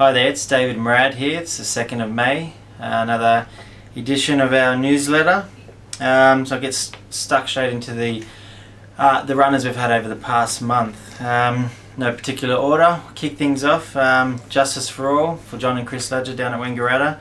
Hi there, it's David Mourad here. It's the 2nd of May, another edition of our newsletter. So I get stuck straight into the runners we've had over the past month. No particular order. Kick things off. Justice for All for John and Chris Ledger down at Wangaratta.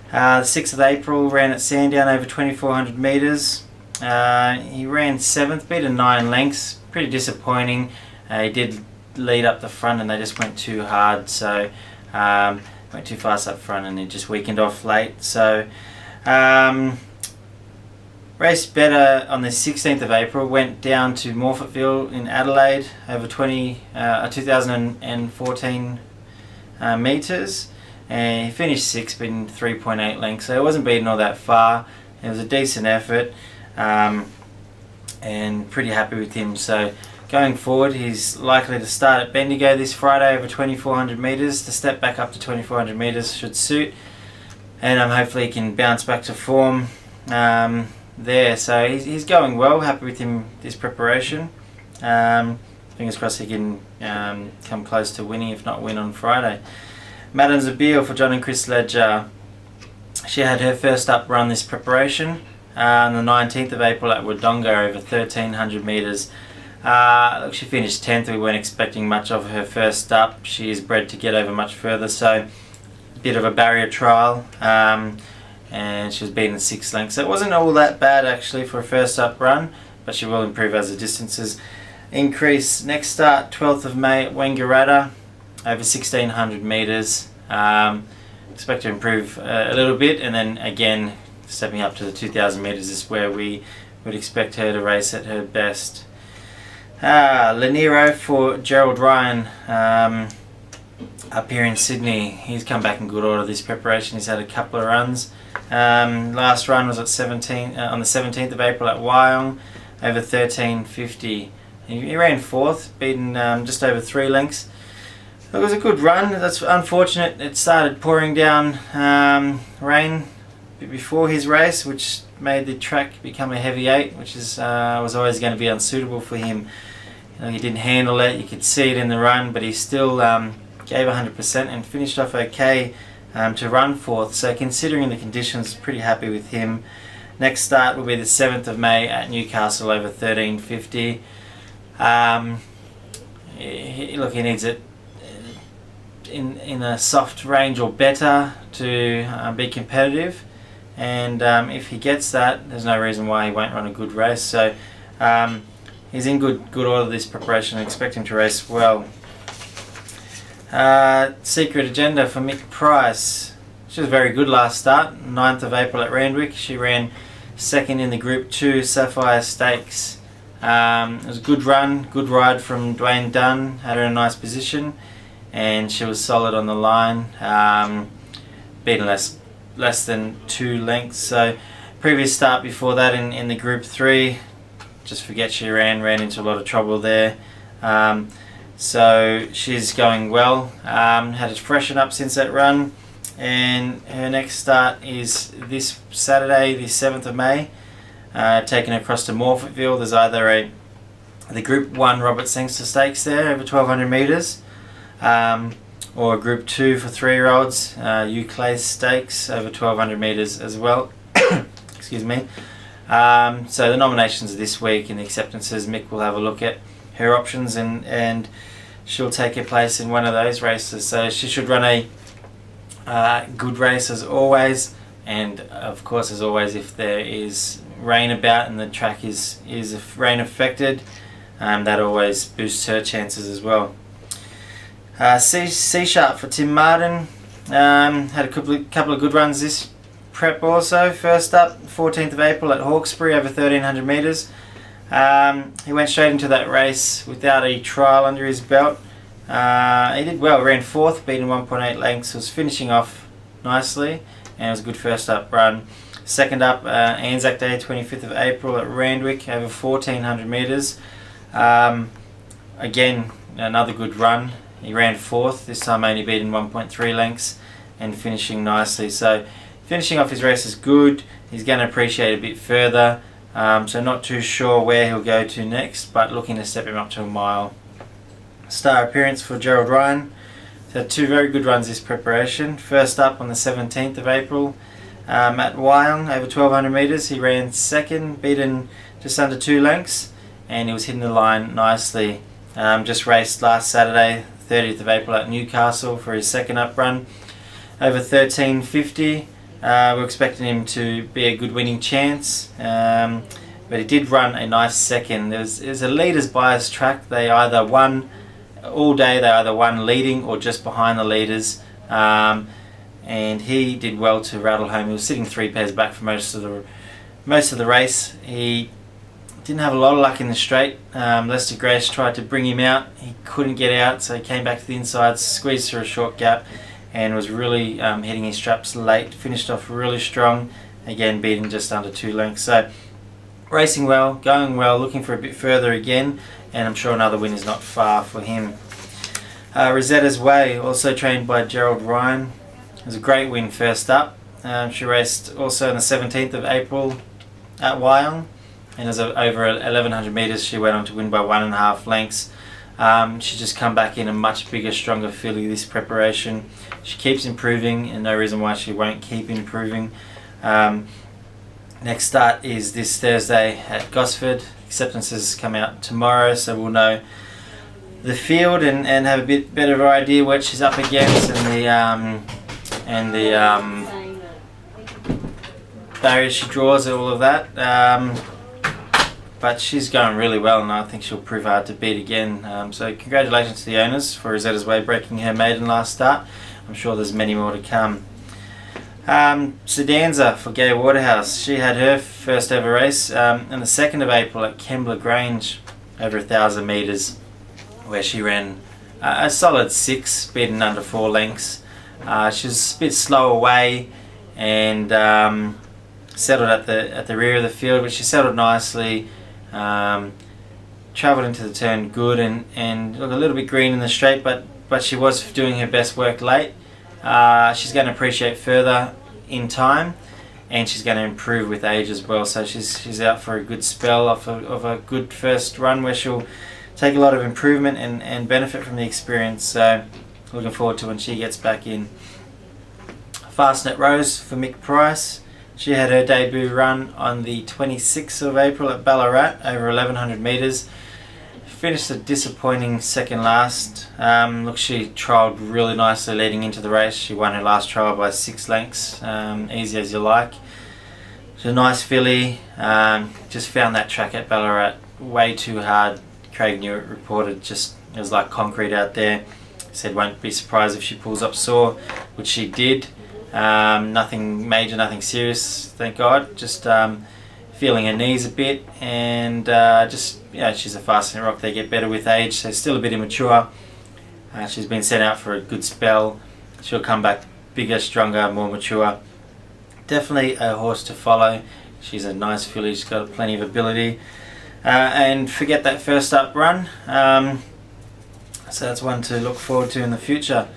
The 6th of April ran at Sandown over 2,400 metres. He ran 7th, beat 9 lengths. Pretty disappointing. He did lead up the front and they just went too hard, so went too fast up front and it just weakened off late. So raced better on the 16th of April, went down to Morphettville in Adelaide over 2014 metres, and he finished 6th, beating 3.8 lengths, so he wasn't beaten all that far. It was a decent effort, and pretty happy with him. So going forward, he's likely to start at Bendigo this Friday over 2,400 metres. To step back up to 2,400 metres should suit, and hopefully he can bounce back to form there. So he's going well. Happy with him this preparation. Fingers crossed he can come close to winning, if not win on Friday. Madame Zabeel for John and Chris Ledger. She had her first up run this preparation on the 19th of April at Wodonga over 1,300 metres. Look, she finished 10th. We weren't expecting much of her first up. She is bred to get over much further, so a bit of a barrier trial, and she was beaten 6 lengths. So it wasn't all that bad actually for a first up run, but she will improve as the distances increase. Next start, 12th of May at Wangaratta over 1,600 metres. Expect to improve a little bit, and then again stepping up to the 2,000 metres is where we would expect her to race at her best. Lanero for Gerald Ryan up here in Sydney. He's come back in good order this preparation. He's had a couple of runs. Last run was at on the 17th of April at Wyong over 1,350. He ran 4th, beaten just over 3 lengths. It was a good run. That's unfortunate. It started pouring down rain before his race, which made the track become a heavy 8, which was always going to be unsuitable for him. He didn't handle it. You could see it in the run, but he still gave 100% and finished off okay to run 4th. So considering the conditions, pretty happy with him. Next start will be the 7th of May at Newcastle over 1,350. Look, he needs it in a soft range or better to be competitive, and if he gets that, there's no reason why he won't run a good race. So he's in good order this preparation. I expect him to race well. Secret Agenda for Mick Price. She was very good last start, 9th of April at Randwick. She ran 2nd in the Group 2 Sapphire Stakes. It was a good run, good ride from Dwayne Dunn, had her in a nice position, and she was solid on the line, beaten less than 2 lengths. So previous start before that in the Group 3, just forget she ran into a lot of trouble there. So she's going well, had to freshen up since that run, and her next start is this Saturday, the 7th of May, taken across to Morphettville. There's either the Group 1 Robert Sangster Stakes there over 1,200 metres, or a Group 2 for 3-year-olds, Euclid Stakes over 1,200 metres as well. Excuse me. So the nominations are this week and the acceptances. Mick will have a look at her options and she'll take her place in one of those races. So she should run a good race as always, and of course as always, if there is rain about and the track is rain affected, that always boosts her chances as well. C-Sharp for Tim Martin, had a couple of good runs this prep also. First up, 14th of April at Hawkesbury over 1,300 metres. He went straight into that race without a trial under his belt. He did well, ran 4th, beaten 1.8 lengths, was finishing off nicely, and it was a good first up run. Second up, Anzac Day, 25th of April at Randwick over 1,400 metres. Again, another good run. He ran 4th, this time only beaten 1.3 lengths and finishing nicely. So finishing off his race is good. He's going to appreciate a bit further. So not too sure where he'll go to next, but looking to step him up to a mile. Star appearance for Gerald Ryan, had two very good runs this preparation. First up on the 17th of April at Wyong over 1200 metres. He ran second, beaten just under 2 lengths, and he was hitting the line nicely. Just raced last Saturday, 30th of April at Newcastle for his second up run over 1350. We're expecting him to be a good winning chance, but he did run a nice second. It was a leaders bias track. They either won all day, they either won leading or just behind the leaders, and he did well to rattle home. He was sitting 3 pairs back for most of the race. He didn't have a lot of luck in the straight. Lester Grace tried to bring him out. He couldn't get out, so he came back to the inside, squeezed through a short gap, and was really hitting his straps late. Finished off really strong, again beating just under 2 lengths. So racing well, going well, looking for a bit further again, and I'm sure another win is not far for him. Rosetta's Way, also trained by Gerald Ryan. It was a great win first up. She raced also on the 17th of April at Wyong, and as over 1100 metres she went on to win by 1.5 lengths. She's just come back in a much bigger, stronger filly this preparation. She keeps improving, and no reason why she won't keep improving. Next start is this Thursday at Gosford. Acceptances come out tomorrow, so we'll know the field and have a bit better of an idea what she's up against, and the barriers she draws and all of that. But she's going really well, and I think she'll prove hard to beat again. So congratulations to the owners for Rosetta's Way breaking her maiden last start. I'm sure there's many more to come. Sedanza for Gay Waterhouse. She had her first ever race on the 2nd of April at Kembla Grange over 1000 metres, where she ran a solid 6, beaten under 4 lengths. She was a bit slow away and settled at the rear of the field, but she settled nicely. Travelled into the turn good and looked a little bit green in the straight, but she was doing her best work late. She's going to appreciate further in time, and she's going to improve with age as well. So she's out for a good spell of a good first run where she'll take a lot of improvement and benefit from the experience. So looking forward to when she gets back in. Fastnet Rose for Mick Price. She had her debut run on the 26th of April at Ballarat over 1100 metres. Finished a disappointing second last. Look, she trialled really nicely leading into the race. She won her last trial by 6 lengths, easy as you like. She's a nice filly. Just found that track at Ballarat way too hard. Craig Newitt reported it was like concrete out there. Said won't be surprised if she pulls up sore, which she did. Nothing major, nothing serious, thank God. Just feeling her knees a bit, and she's a Fastnet Rock. They get better with age, so still a bit immature. She's been sent out for a good spell. She'll come back bigger, stronger, more mature. Definitely a horse to follow. She's a nice filly. She's got plenty of ability. And forget that first up run. So that's one to look forward to in the future.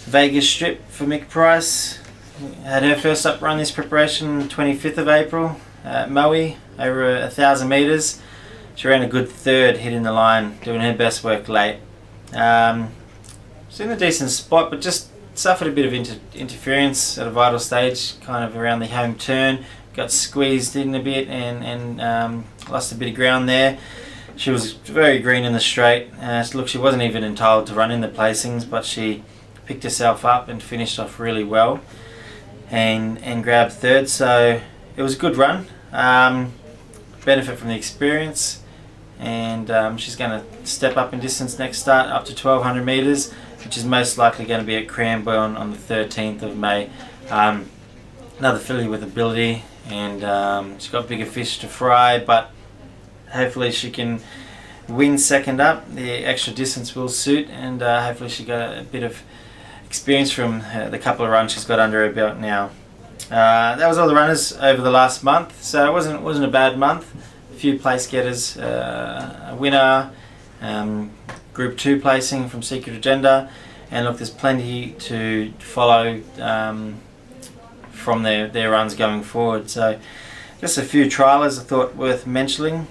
Vegas Strip for Mick Price. Had her first up run this preparation, 25th of April at Maui over 1000 metres. She ran a good third, hitting the line, doing her best work late. She's in a decent spot, but just suffered a bit of interference at a vital stage, kind of around the home turn. Got squeezed in a bit and lost a bit of ground there. She was very green in the straight. Look, she wasn't even entitled to run in the placings, but she picked herself up and finished off really well and grabbed third. So it was a good run. Benefit from the experience, and she's going to step up in distance next start up to 1200 metres, which is most likely going to be at Cranbourne on the 13th of May. Another filly with ability, and she's got bigger fish to fry, but hopefully she can win second up. The extra distance will suit, and hopefully she got a bit of experience from the couple of runs she's got under her belt now. That was all the runners over the last month, so it wasn't a bad month. A few place getters, a winner, Group 2 placing from Secret Agenda, and look, there's plenty to follow from their runs going forward. So just a few trialers I thought worth mentioning.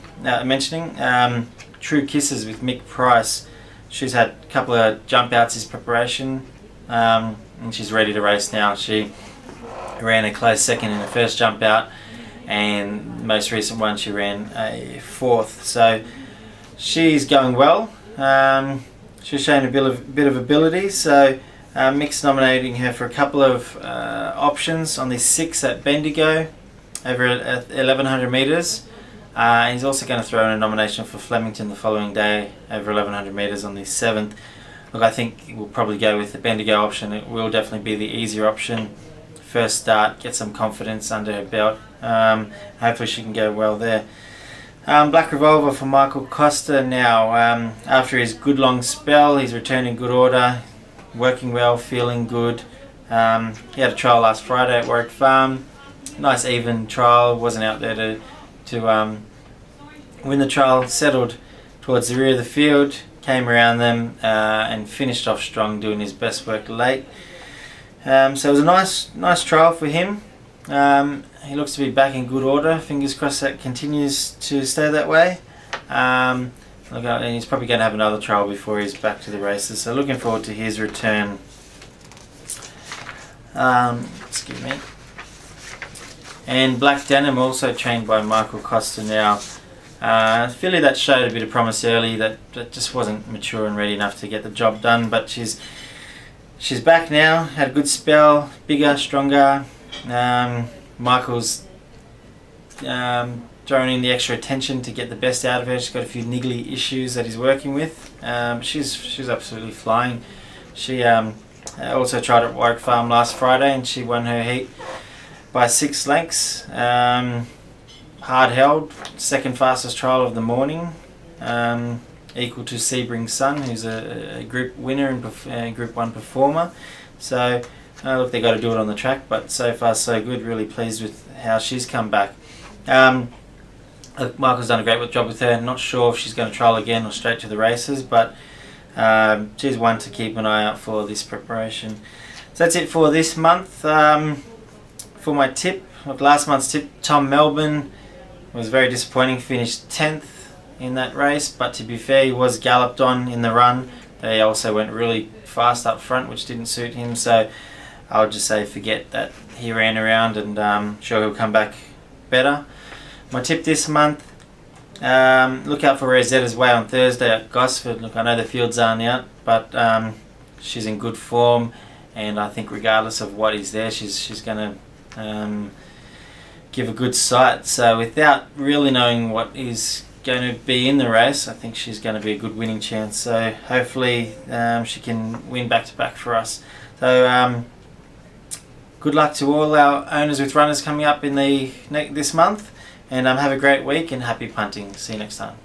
True Kisses with Mick Price. She's had a couple of jump outs this preparation. and she's ready to race now. She ran a close second in the first jump out, and the most recent one she ran a fourth. So she's going well. She's shown a bit of ability. So Mick's nominating her for a couple of options on the 6 at Bendigo over at 1100 metres. He's also going to throw in a nomination for Flemington the following day over 1100 metres on the 7th. Look, I think we'll probably go with the Bendigo option. It will definitely be the easier option. First start, get some confidence under her belt. Hopefully she can go well there. Black Revolver for Michael Costa now. After his good long spell, he's returning good order, working well, feeling good. He had a trial last Friday at Warwick Farm. Nice even trial, wasn't out there to win the trial. Settled towards the rear of the field, came around them and finished off strong, doing his best work late. So it was a nice trial for him. He looks to be back in good order. Fingers crossed that continues to stay that way. And he's probably going to have another trial before he's back to the races. So looking forward to his return. Excuse me. And Black Denim, also trained by Michael Costa now. Filly that showed a bit of promise early, that just wasn't mature and ready enough to get the job done. But she's back now. Had a good spell, bigger, stronger. Michael's throwing in the extra attention to get the best out of her. She's got a few niggly issues that he's working with. She's absolutely flying. She also tried at Warwick Farm last Friday, and she won her heat by 6 lengths. Hard held, second fastest trial of the morning, equal to Sebring Sun, who's a group winner and Group 1 performer. So look, they got to do it on the track, but so far so good. Really pleased with how she's come back. Look, Michael's done a great job with her. Not sure if she's going to trial again or straight to the races, but she's one to keep an eye out for this preparation. So that's it for this month. For my tip, look, last month's tip, Tom Melbourne was very disappointing. Finished 10th in that race, but to be fair, he was galloped on in the run. They also went really fast up front, which didn't suit him. So I would just say forget that he ran around, and sure he'll come back better. My tip this month, look out for Rosetta's Way on Thursday at Gosford. Look, I know the fields aren't out, but she's in good form, and I think regardless of what is there, she's going to give a good sight. So without really knowing what is going to be in the race, I think she's going to be a good winning chance. So hopefully she can win back-to-back for us. So good luck to all our owners with runners coming up in this month, and have a great week and happy punting. See you next time.